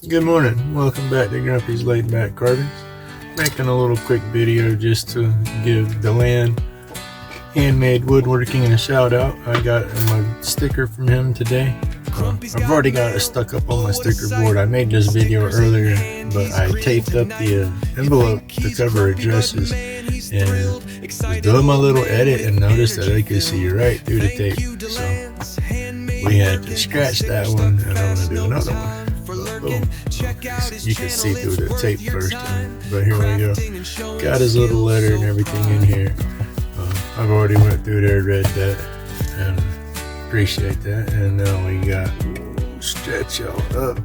Good morning, welcome back to Grumpy's Laid Back Carvings. Making a little quick video just to give Delan Handmade Woodworking a shout out. I got my sticker from him today. I've already got it stuck up on my sticker board. I made this video earlier, but I taped up the envelope to cover addresses and was doing my little edit and noticed that I could see right through the tape. So we had to scratch that one and I'm going to do another one. Boom. You can see through the tape first, but here we go. Got his little letter and everything in here. I've already went through there, read that, and appreciate that. And now we got stretch y'all up.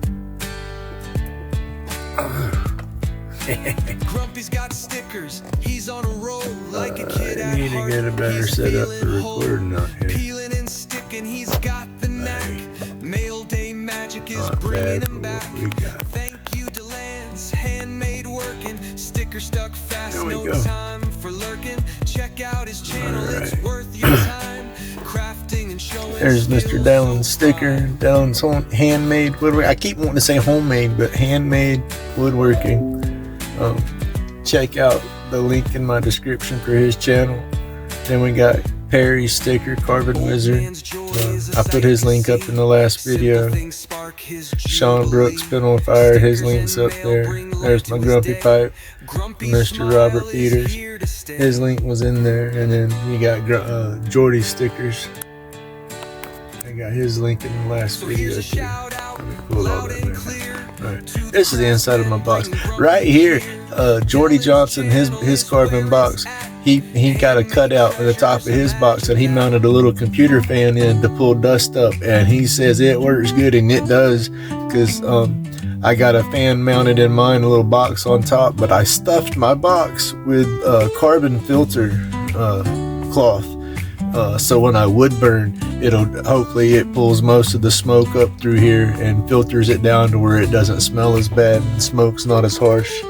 Grumpy's got stickers. He's on a roll like a kid at I need to get a better setup for recording out here. Peeling and sticking, he's got the knack. Mail day magic is Not bringing bad him for back. what we got. Thank you, Delan's handmade working. Sticker stuck fast, There we no go. time for lurking. Check out his channel, All it's right. worth your time. Crafting and showing. There's Mr. Delan's sticker. Delan's handmade woodworking. I keep wanting to say homemade, but handmade woodworking. Check out the link in my description for his channel. Then we got Perry's sticker, Carbon Wizard. I put his link up in the last video. Sean Brooks, Been on Fire, his link's up there. There's my Grumpy Pipe, Mr. Robert Peters. His link was in there. And then you got Jordy's stickers. I got his link in the last video too. Let me pull all that in. Right. This is the inside of my box. Right here, Jordy Johnson, his carbon box, he got a cutout at the top of his box and he mounted a little computer fan in to pull dust up, and he says it works good, and it does, because I got a fan mounted in mine, a little box on top, but I stuffed my box with carbon filter cloth. So when I wood burn, hopefully it pulls most of the smoke up through here and filters it down to where it doesn't smell as bad and smoke's not as harsh.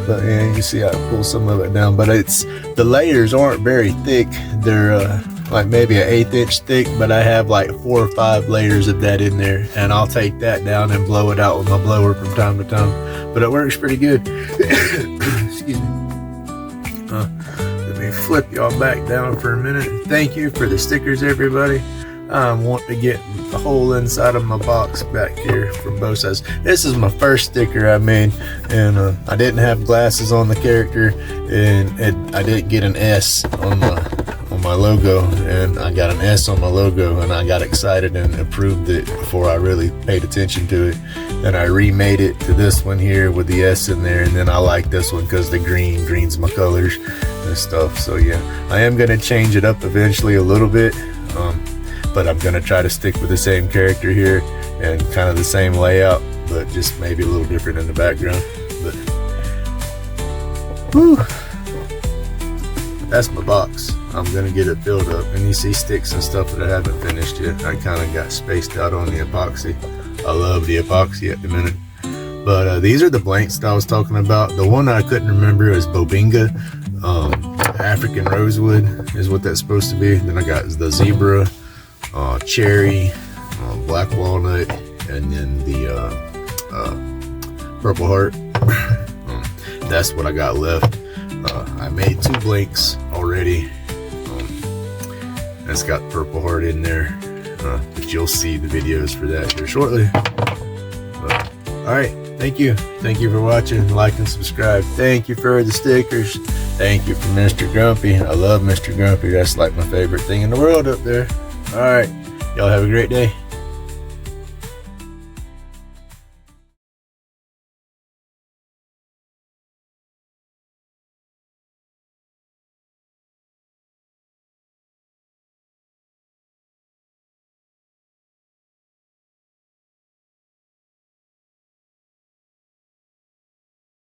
But yeah, you see I pull some of it down, but the layers aren't very thick. They're like maybe an 1/8 inch thick, but I have like 4 or 5 layers of that in there, and I'll take that down and blow it out with my blower from time to time. But it works pretty good. Excuse me. Let me flip y'all back down for a minute. Thank you for the stickers, everybody. I want to get the whole inside of my box back here from both sides. This is my first sticker I made, and I didn't have glasses on the character, and I didn't get an S on my logo, and I got an S on my logo, and I got excited and approved it before I really paid attention to it. And I remade it to this one here with the S in there, and then I like this one because the green's my colors and stuff. So yeah, I am going to change it up eventually a little bit, but I'm going to try to stick with the same character here and kind of the same layout, but just maybe a little different in the background. But whew, that's my box. I'm going to get it filled up, and you see sticks and stuff that I haven't finished yet. I kind of got spaced out on the epoxy. I love the epoxy at the minute. But these are the blanks that I was talking about. The one I couldn't remember is Bobinga. African rosewood is what that's supposed to be. Then I got the zebra, cherry, black walnut, and then the purple heart. That's what I got left. I made 2 blanks already. It's got purple heart in there, but you'll see the videos for that here shortly. Alright, thank you for watching. Like and subscribe. Thank you for the stickers. Thank you for Mr. Grumpy. I love Mr. Grumpy. That's like my favorite thing in the world up there. Alright, y'all have a great day.